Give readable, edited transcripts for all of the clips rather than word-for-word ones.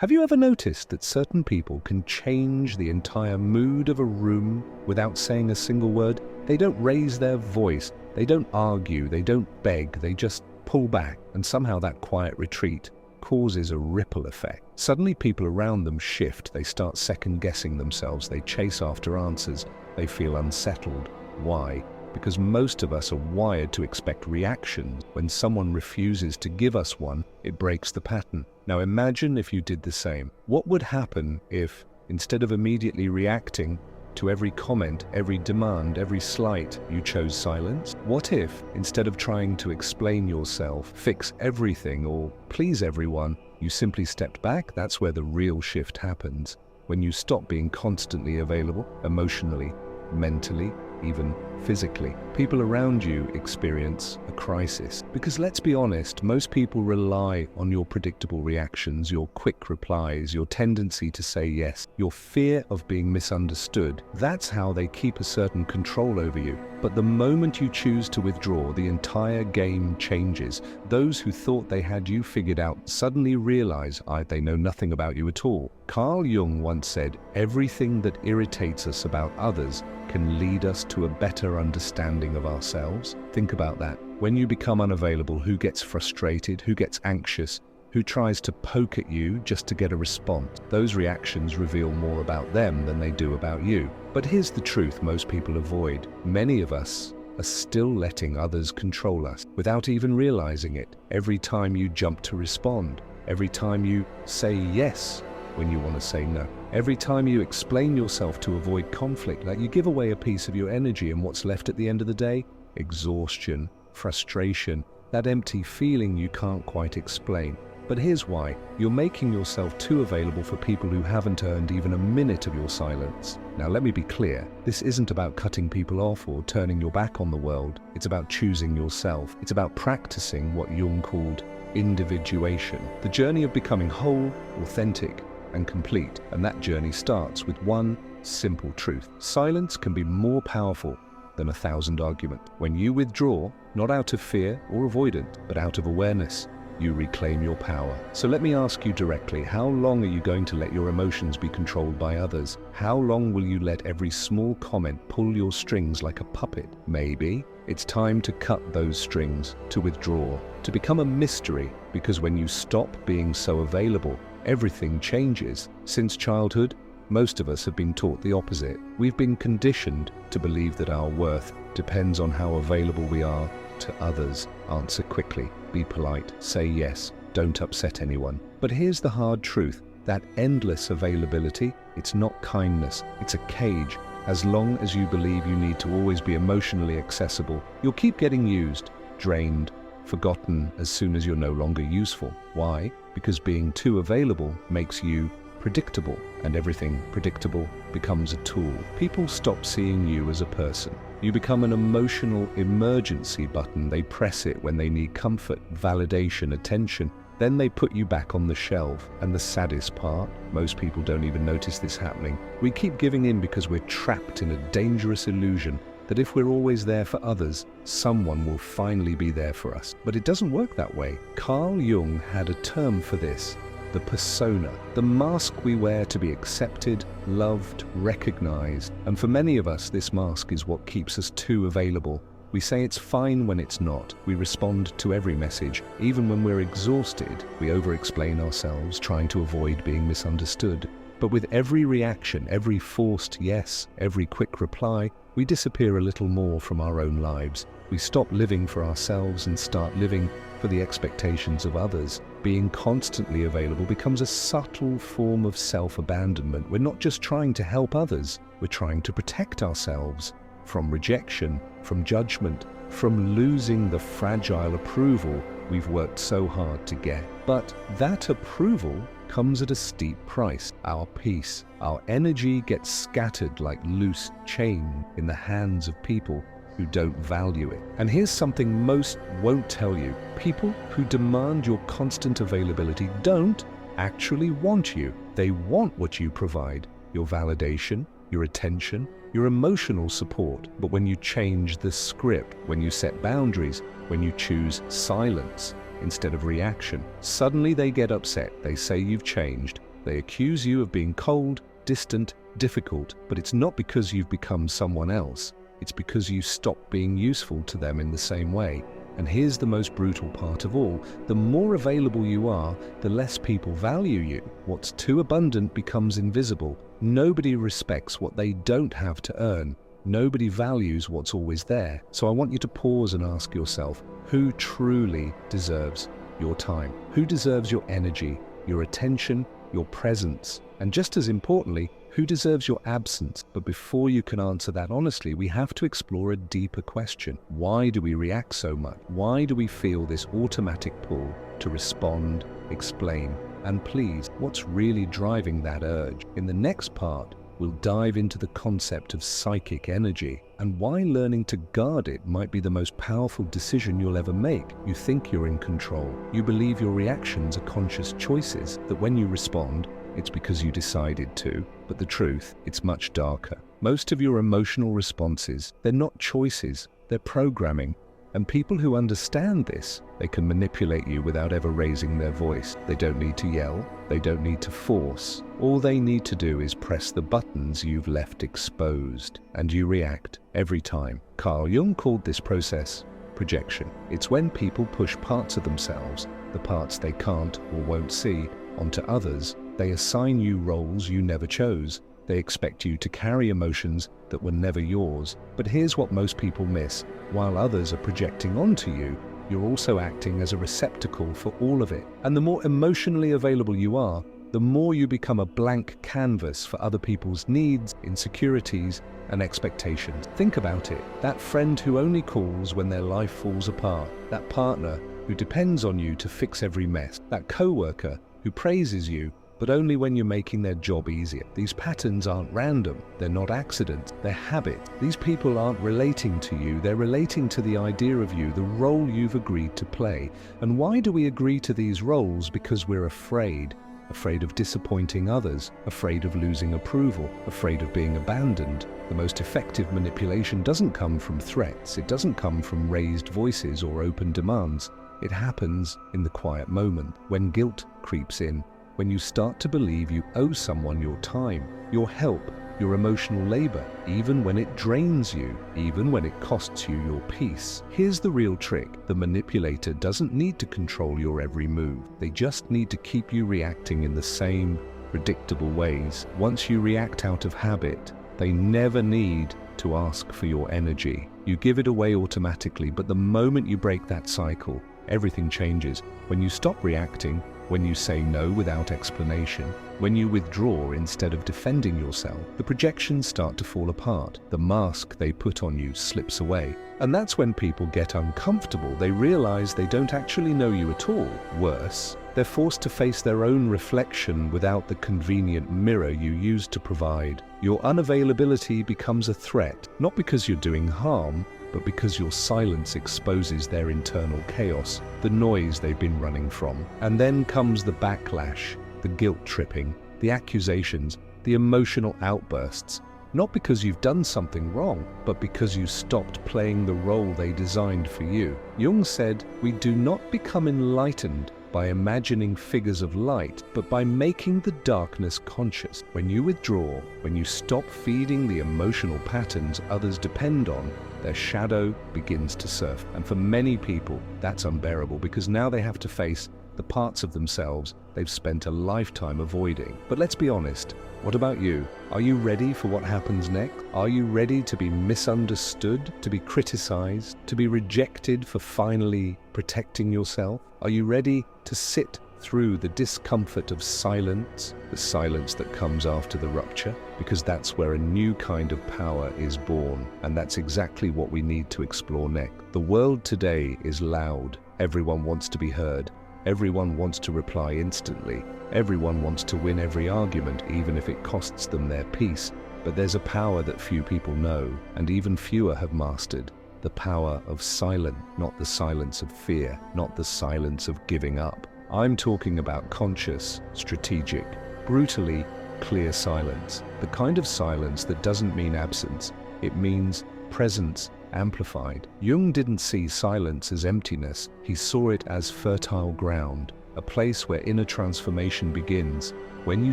Have you ever noticed that certain people can change the entire mood of a room without saying a single word? They don't raise their voice, they don't argue, they don't beg, they just pull back, and somehow that quiet retreat causes a ripple effect. Suddenly people around them shift, they start second-guessing themselves, they chase after answers, they feel unsettled. Why? Because most of us are wired to expect reactions. When someone refuses to give us one, it breaks the pattern. Now imagine if you did the same. What would happen if, instead of immediately reacting to every comment, every demand, every slight, you chose silence? What if, instead of trying to explain yourself, fix everything, or please everyone, you simply stepped back? That's where the real shift happens. When you stop being constantly available, emotionally, mentally, even physically. People around you experience a crisis. Because let's be honest, most people rely on your predictable reactions, your quick replies, your tendency to say yes, your fear of being misunderstood. That's how they keep a certain control over you. But the moment you choose to withdraw, the entire game changes. Those who thought they had you figured out suddenly realize they know nothing about you at all. Carl Jung once said, "Everything that irritates us about others can lead us to a better understanding of ourselves." Think about that. When you become unavailable, who gets frustrated, who gets anxious, who tries to poke at you just to get a response? Those reactions reveal more about them than they do about you. But here's the truth most people avoid. Many of us are still letting others control us without even realizing it. Every time you jump to respond, every time you say yes when you want to say no, every time you explain yourself to avoid conflict, like you give away a piece of your energy, and what's left at the end of the day? Exhaustion, frustration, that empty feeling you can't quite explain. But here's why. You're making yourself too available for people who haven't earned even a minute of your silence. Now let me be clear, this isn't about cutting people off or turning your back on the world. It's about choosing yourself. It's about practicing what Jung called individuation, the journey of becoming whole, authentic, and complete. And that journey starts with one simple truth. Silence can be more powerful than 1,000 arguments. When you withdraw, not out of fear or avoidance, but out of awareness, you reclaim your power. So let me ask you directly, how long are you going to let your emotions be controlled by others? How long will you let every small comment pull your strings like a puppet? Maybe it's time to cut those strings, to withdraw, to become a mystery, because when you stop being so available, everything changes. Since childhood, most of us have been taught the opposite. We've been conditioned to believe that our worth depends on how available we are to others. Answer quickly, be polite, say yes, don't upset anyone. But here's the hard truth. That endless availability, it's not kindness, it's a cage. As long as you believe you need to always be emotionally accessible, you'll keep getting used, drained, forgotten as soon as you're no longer useful. Why? Because being too available makes you predictable, and everything predictable becomes a tool. People stop seeing you as a person. You become an emotional emergency button. They press it when they need comfort, validation, attention. Then they put you back on the shelf. And the saddest part, most people don't even notice this happening. We keep giving in because we're trapped in a dangerous illusion that if we're always there for others, someone will finally be there for us. But it doesn't work that way. Carl Jung had a term for this: the persona, the mask we wear to be accepted, loved, recognized. And for many of us, this mask is what keeps us too available. We say it's fine when it's not. We respond to every message. Even when we're exhausted, we over-explain ourselves, trying to avoid being misunderstood. But with every reaction, every forced yes, every quick reply, we disappear a little more from our own lives. We stop living for ourselves and start living for the expectations of others. Being constantly available becomes a subtle form of self-abandonment. We're not just trying to help others, we're trying to protect ourselves from rejection, from judgment, from losing the fragile approval we've worked so hard to get. But that approval comes at a steep price. Our peace, our energy gets scattered like loose chain in the hands of people who don't value it. And here's something most won't tell you. People who demand your constant availability don't actually want you. They want what you provide, your validation, your attention, your emotional support. But when you change the script, when you set boundaries, when you choose silence instead of reaction, suddenly they get upset. They say you've changed. They accuse you of being cold, distant, difficult, but it's not because you've become someone else. It's because you stopped being useful to them in the same way. And here's the most brutal part of all. The more available you are, the less people value you. What's too abundant becomes invisible. Nobody respects what they don't have to earn. Nobody values what's always there. So I want you to pause and ask yourself, who truly deserves your time? Who deserves your energy, your attention, your presence? And just as importantly, who deserves your absence? But before you can answer that honestly, we have to explore a deeper question. Why do we react so much? Why do we feel this automatic pull to respond, explain, and please? What's really driving that urge? In the next part, we'll dive into the concept of psychic energy and why learning to guard it might be the most powerful decision you'll ever make. You think you're in control. You believe your reactions are conscious choices, that when you respond, it's because you decided to. But the truth, it's much darker. Most of your emotional responses, they're not choices, they're programming. And people who understand this, they can manipulate you without ever raising their voice. They don't need to yell, they don't need to force. All they need to do is press the buttons you've left exposed, and you react every time. Carl Jung called this process projection. It's when people push parts of themselves, the parts they can't or won't see, onto others. They assign you roles you never chose. They expect you to carry emotions that were never yours. But here's what most people miss. While others are projecting onto you, you're also acting as a receptacle for all of it. And the more emotionally available you are, the more you become a blank canvas for other people's needs, insecurities, and expectations. Think about it. That friend who only calls when their life falls apart. That partner who depends on you to fix every mess. That coworker who praises you but only when you're making their job easier. These patterns aren't random, they're not accidents, they're habits. These people aren't relating to you, they're relating to the idea of you, the role you've agreed to play. And why do we agree to these roles? Because we're afraid. Afraid of disappointing others, afraid of losing approval, afraid of being abandoned. The most effective manipulation doesn't come from threats, it doesn't come from raised voices or open demands. It happens in the quiet moment, when guilt creeps in, when you start to believe you owe someone your time, your help, your emotional labor, even when it drains you, even when it costs you your peace. Here's the real trick. The manipulator doesn't need to control your every move. They just need to keep you reacting in the same predictable ways. Once you react out of habit, they never need to ask for your energy. You give it away automatically, but the moment you break that cycle, everything changes. When you stop reacting, when you say no without explanation, when you withdraw instead of defending yourself, the projections start to fall apart. The mask they put on you slips away. And that's when people get uncomfortable. They realize they don't actually know you at all. Worse, they're forced to face their own reflection without the convenient mirror you used to provide. Your unavailability becomes a threat, not because you're doing harm, but because your silence exposes their internal chaos, the noise they've been running from. And then comes the backlash, the guilt tripping, the accusations, the emotional outbursts. Not because you've done something wrong, but because you stopped playing the role they designed for you. Jung said, "We do not become enlightened by imagining figures of light, but by making the darkness conscious." When you withdraw, when you stop feeding the emotional patterns others depend on, their shadow begins to surface. And for many people, that's unbearable because now they have to face the parts of themselves they've spent a lifetime avoiding. But let's be honest, what about you? Are you ready for what happens next? Are you ready to be misunderstood, to be criticized, to be rejected for finally protecting yourself? Are you ready to sit through the discomfort of silence, the silence that comes after the rupture? Because that's where a new kind of power is born, and that's exactly what we need to explore next. The world today is loud. Everyone wants to be heard. Everyone wants to reply instantly. Everyone wants to win every argument, even if it costs them their peace. But there's a power that few people know, and even fewer have mastered. The power of silence, not the silence of fear, not the silence of giving up. I'm talking about conscious, strategic, brutally clear silence. The kind of silence that doesn't mean absence, it means presence amplified. Jung didn't see silence as emptiness, he saw it as fertile ground. a place where inner transformation begins. When you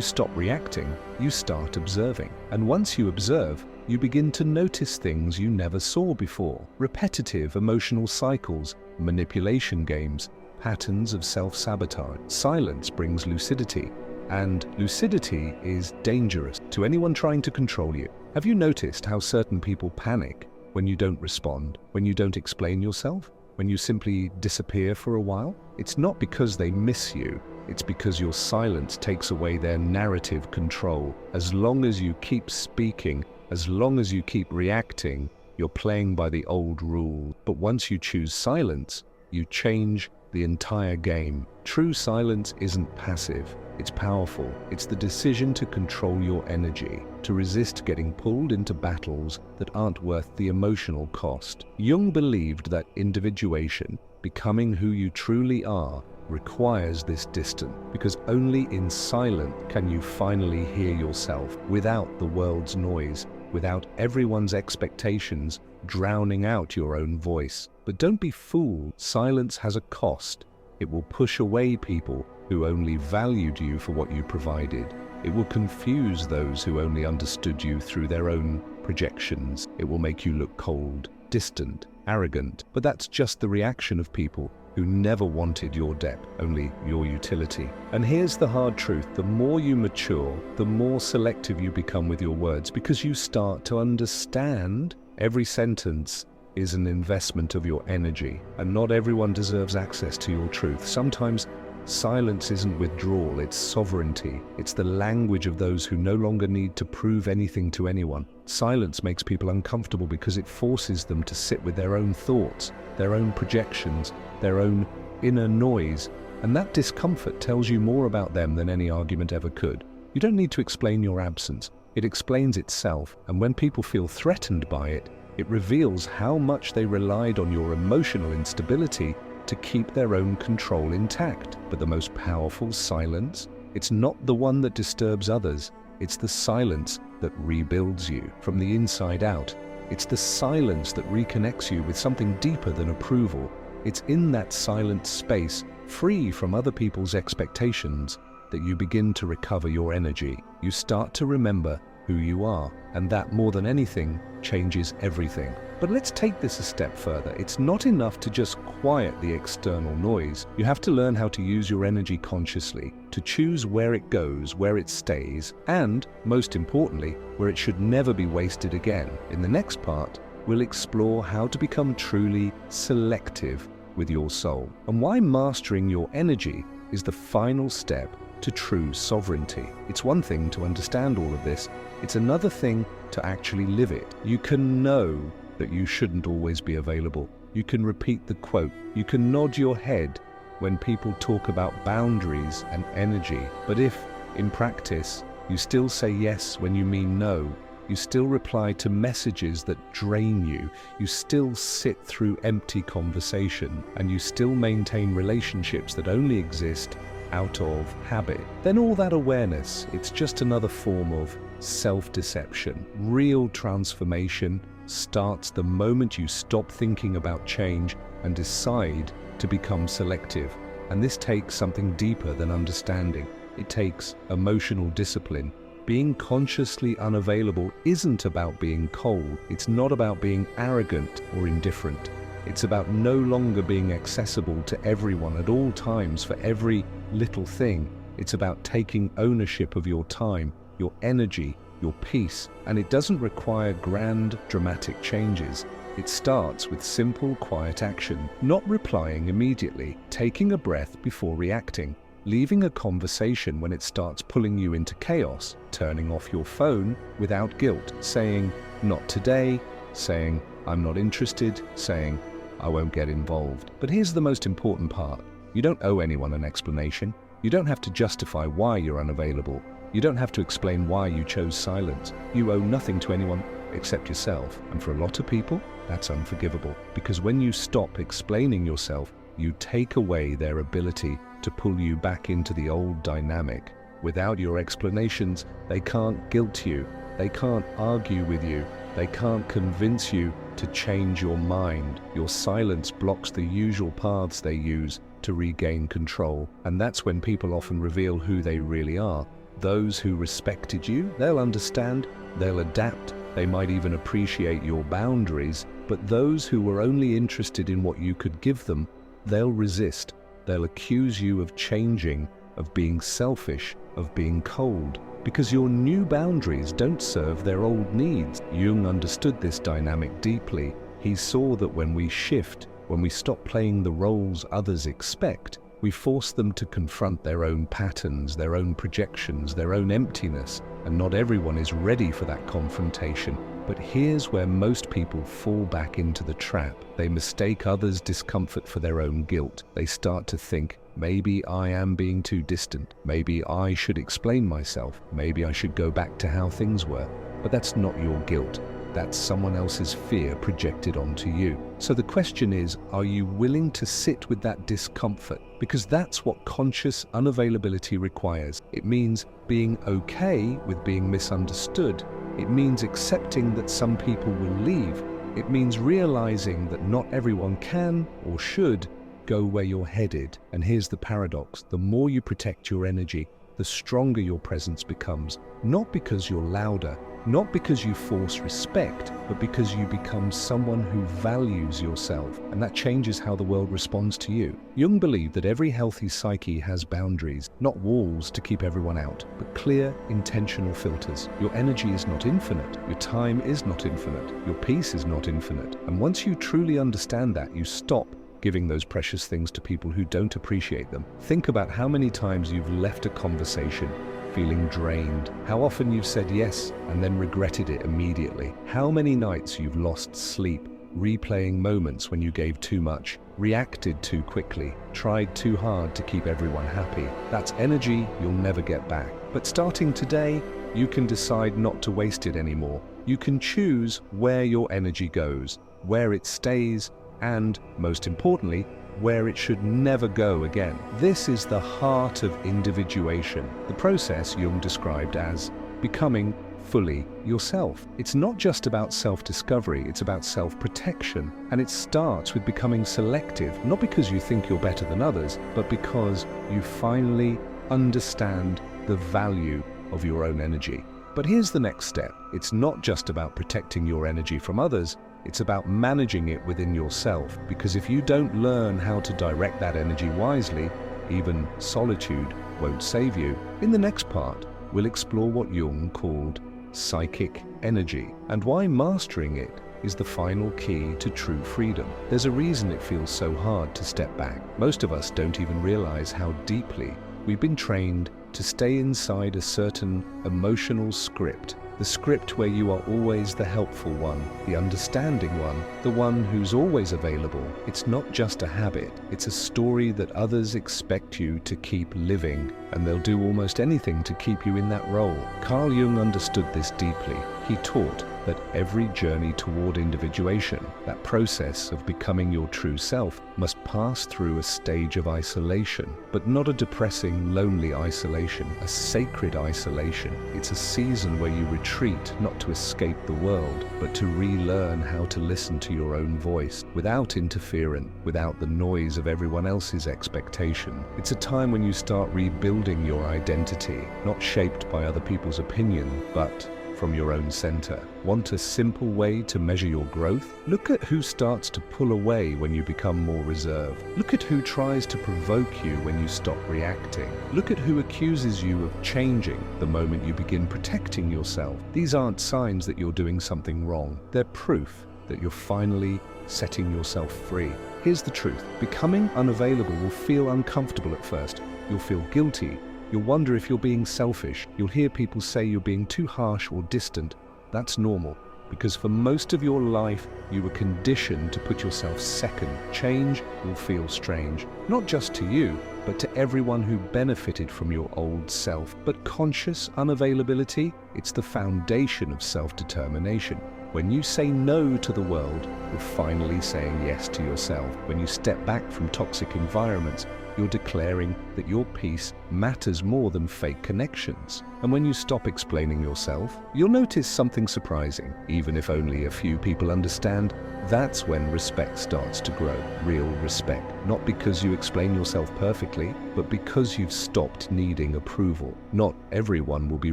stop reacting, you start observing. And once you observe, you begin to notice things you never saw before. Repetitive emotional cycles, manipulation games, patterns of self-sabotage. Silence brings lucidity, and lucidity is dangerous to anyone trying to control you. Have you noticed how certain people panic when you don't respond, when you don't explain yourself, when you simply disappear for a while? It's not because they miss you. It's because your silence takes away their narrative control. As long as you keep speaking, as long as you keep reacting, you're playing by the old rule. But once you choose silence, you change the entire game. True silence isn't passive. It's powerful. It's the decision to control your energy, to resist getting pulled into battles that aren't worth the emotional cost. Jung believed that individuation, becoming who you truly are, requires this distance, because only in silence can you finally hear yourself without the world's noise, without everyone's expectations drowning out your own voice. But don't be fooled. Silence has a cost. It will push away people who only valued you for what you provided. It will confuse those who only understood you through their own projections. It will make you look cold, distant, arrogant. But that's just the reaction of people who never wanted your depth, only your utility. And here's the hard truth. The more you mature, the more selective you become with your words, because you start to understand every sentence is an investment of your energy, and not everyone deserves access to your truth. Sometimes silence isn't withdrawal, it's sovereignty. It's the language of those who no longer need to prove anything to anyone. Silence makes people uncomfortable because it forces them to sit with their own thoughts, their own projections, their own inner noise, and that discomfort tells you more about them than any argument ever could. You don't need to explain your absence. It explains itself, and when people feel threatened by it, it reveals how much they relied on your emotional instability to keep their own control intact. But the most powerful silence, it's not the one that disturbs others. It's the silence that rebuilds you from the inside out. It's the silence that reconnects you with something deeper than approval. It's in that silent space, free from other people's expectations, that you begin to recover your energy. You start to remember who you are, and that, more than anything, changes everything. But let's take this a step further. It's not enough to just quiet the external noise. You have to learn how to use your energy consciously, to choose where it goes, where it stays, and, most importantly, where it should never be wasted again. In the next part, we'll explore how to become truly selective with your soul, and why mastering your energy is the final step to true sovereignty. It's one thing to understand all of this, it's another thing to actually live it. You can know that you shouldn't always be available. You can repeat the quote. You can nod your head when people talk about boundaries and energy. But if, in practice, you still say yes when you mean no, you still reply to messages that drain you, you still sit through empty conversation, and you still maintain relationships that only exist out of habit, then all that awareness, it's just another form of self-deception. Real transformation starts the moment you stop thinking about change and decide to become selective. And this takes something deeper than understanding. It takes emotional discipline. Being consciously unavailable isn't about being cold. It's not about being arrogant or indifferent. It's about no longer being accessible to everyone at all times for every little thing. It's about taking ownership of your time, your energy, your peace. And it doesn't require grand, dramatic changes. It starts with simple, quiet action, not replying immediately, taking a breath before reacting, leaving a conversation when it starts pulling you into chaos, turning off your phone without guilt, saying, "Not today," saying, "I'm not interested," saying, "I won't get involved." But here's the most important part. You don't owe anyone an explanation. You don't have to justify why you're unavailable. You don't have to explain why you chose silence. You owe nothing to anyone except yourself. And for a lot of people, that's unforgivable. Because when you stop explaining yourself, you take away their ability to pull you back into the old dynamic. Without your explanations, they can't guilt you. They can't argue with you. They can't convince you to change your mind. Your silence blocks the usual paths they use to regain control. And that's when people often reveal who they really are. Those who respected you, they'll understand, they'll adapt, they might even appreciate your boundaries. But those who were only interested in what you could give them, they'll resist. They'll accuse you of changing, of being selfish, of being cold, because your new boundaries don't serve their old needs. Jung understood this dynamic deeply. He saw that when we shift, when we stop playing the roles others expect, we force them to confront their own patterns, their own projections, their own emptiness. And not everyone is ready for that confrontation. But here's where most people fall back into the trap. They mistake others' discomfort for their own guilt. They start to think, maybe I am being too distant. Maybe I should explain myself. Maybe I should go back to how things were. But that's not your guilt. That's someone else's fear projected onto you. So the question is, are you willing to sit with that discomfort? Because that's what conscious unavailability requires. It means being okay with being misunderstood. It means accepting that some people will leave. It means realizing that not everyone can or should go where you're headed. And here's the paradox. The more you protect your energy, the stronger your presence becomes. Not because you're louder, not because you force respect, but because you become someone who values yourself, and that changes how the world responds to you. Jung believed that every healthy psyche has boundaries, not walls to keep everyone out, but clear, intentional filters. Your energy is not infinite, your time is not infinite, your peace is not infinite. And once you truly understand that, you stop giving those precious things to people who don't appreciate them. Think about how many times you've left a conversation feeling drained, how often you've said yes and then regretted it immediately, how many nights you've lost sleep, replaying moments when you gave too much, reacted too quickly, tried too hard to keep everyone happy. That's energy you'll never get back. But starting today, you can decide not to waste it anymore. You can choose where your energy goes, where it stays, and, most importantly, where it should never go again. This is the heart of individuation, the process Jung described as becoming fully yourself. It's not just about self-discovery, it's about self-protection. And it starts with becoming selective, not because you think you're better than others, but because you finally understand the value of your own energy. But here's the next step. It's not just about protecting your energy from others, it's about managing it within yourself, because if you don't learn how to direct that energy wisely, even solitude won't save you. In the next part, we'll explore what Jung called psychic energy, and why mastering it is the final key to true freedom. There's a reason it feels so hard to step back. Most of us don't even realize how deeply we've been trained to stay inside a certain emotional script. The script where you are always the helpful one, the understanding one, the one who's always available. It's not just a habit, it's a story that others expect you to keep living, and they'll do almost anything to keep you in that role. Carl Jung understood this deeply. He taught that every journey toward individuation, that process of becoming your true self, must pass through a stage of isolation, but not a depressing, lonely isolation, a sacred isolation. It's a season where you retreat, not to escape the world, but to relearn how to listen to your own voice, without interference, without the noise of everyone else's expectation. It's a time when you start rebuilding your identity, not shaped by other people's opinion, but from your own center. Want a simple way to measure your growth? Look at who starts to pull away when you become more reserved. Look at who tries to provoke you when you stop reacting. Look at who accuses you of changing the moment you begin protecting yourself. These aren't signs that you're doing something wrong. They're proof that you're finally setting yourself free. Here's the truth. Becoming unavailable will feel uncomfortable at first. You'll feel guilty. You'll wonder if you're being selfish. You'll hear people say you're being too harsh or distant. That's normal, because for most of your life, you were conditioned to put yourself second. Change will feel strange, not just to you, but to everyone who benefited from your old self. But conscious unavailability, it's the foundation of self-determination. When you say no to the world, you're finally saying yes to yourself. When you step back from toxic environments, you're declaring that your peace matters more than fake connections. And when you stop explaining yourself, you'll notice something surprising. Even if only a few people understand, that's when respect starts to grow. Real respect. Not because you explain yourself perfectly, but because you've stopped needing approval. Not everyone will be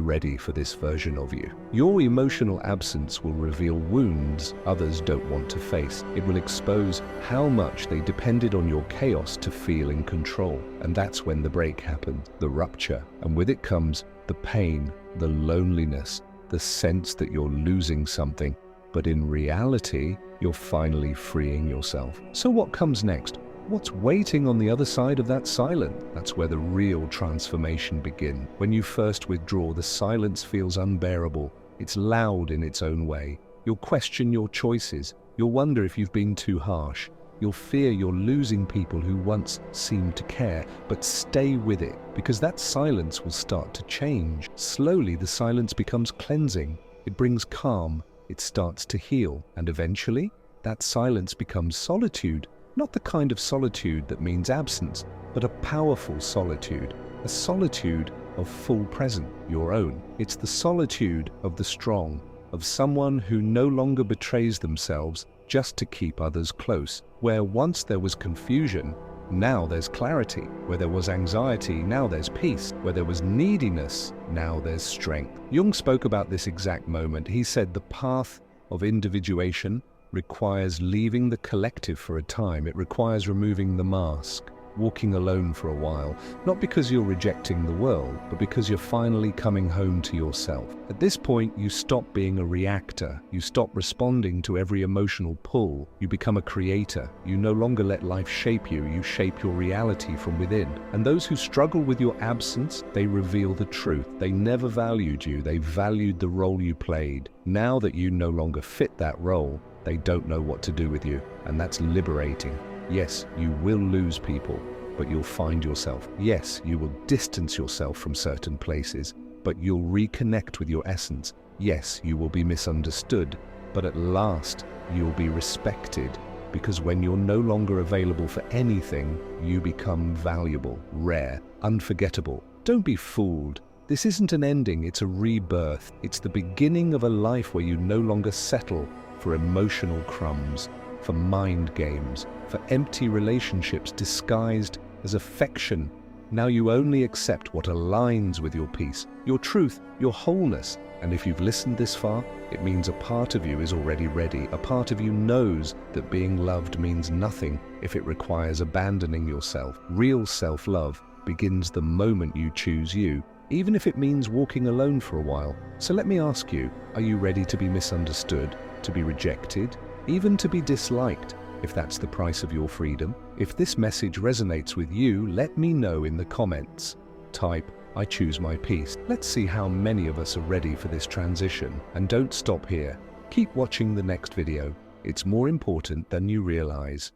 ready for this version of you. Your emotional absence will reveal wounds others don't want to face. It will expose how much they depended on your chaos to feel in control. And that's when the break happens, the rupture. And with it comes the pain, the loneliness, the sense that you're losing something. But in reality, you're finally freeing yourself. So what comes next? What's waiting on the other side of that silence? That's where the real transformation begins. When you first withdraw, the silence feels unbearable. It's loud in its own way. You'll question your choices. You'll wonder if you've been too harsh. You'll fear you're losing people who once seemed to care, but stay with it, because that silence will start to change. Slowly, the silence becomes cleansing. It brings calm. It starts to heal, and eventually, that silence becomes solitude. Not the kind of solitude that means absence, but a powerful solitude. A solitude of full presence, your own. It's the solitude of the strong, of someone who no longer betrays themselves just to keep others close. Where once there was confusion, now there's clarity. Where there was anxiety, now there's peace. Where there was neediness, now there's strength. Jung spoke about this exact moment. He said the path of individuation requires leaving the collective for a time. It requires removing the mask, walking alone for a while, not because you're rejecting the world, but because you're finally coming home to yourself. At this point, you stop being a reactor. You stop responding to every emotional pull. You become a creator. You no longer let life shape you. You shape your reality from within. And those who struggle with your absence, they reveal the truth. They never valued you. They valued the role you played. Now that you no longer fit that role, they don't know what to do with you. And that's liberating. Yes, you will lose people, but you'll find yourself. Yes, you will distance yourself from certain places, but you'll reconnect with your essence. Yes, you will be misunderstood, but at last you'll be respected, because when you're no longer available for anything, you become valuable, rare, unforgettable. Don't be fooled. This isn't an ending, it's a rebirth. It's the beginning of a life where you no longer settle for emotional crumbs, for mind games, for empty relationships disguised as affection. Now you only accept what aligns with your peace, your truth, your wholeness. And if you've listened this far, it means a part of you is already ready. A part of you knows that being loved means nothing if it requires abandoning yourself. Real self-love begins the moment you choose you, even if it means walking alone for a while. So let me ask you, are you ready to be misunderstood, to be rejected, even to be disliked, if that's the price of your freedom? If this message resonates with you, let me know in the comments. Type, I choose my peace. Let's see how many of us are ready for this transition. And don't stop here. Keep watching the next video. It's more important than you realize.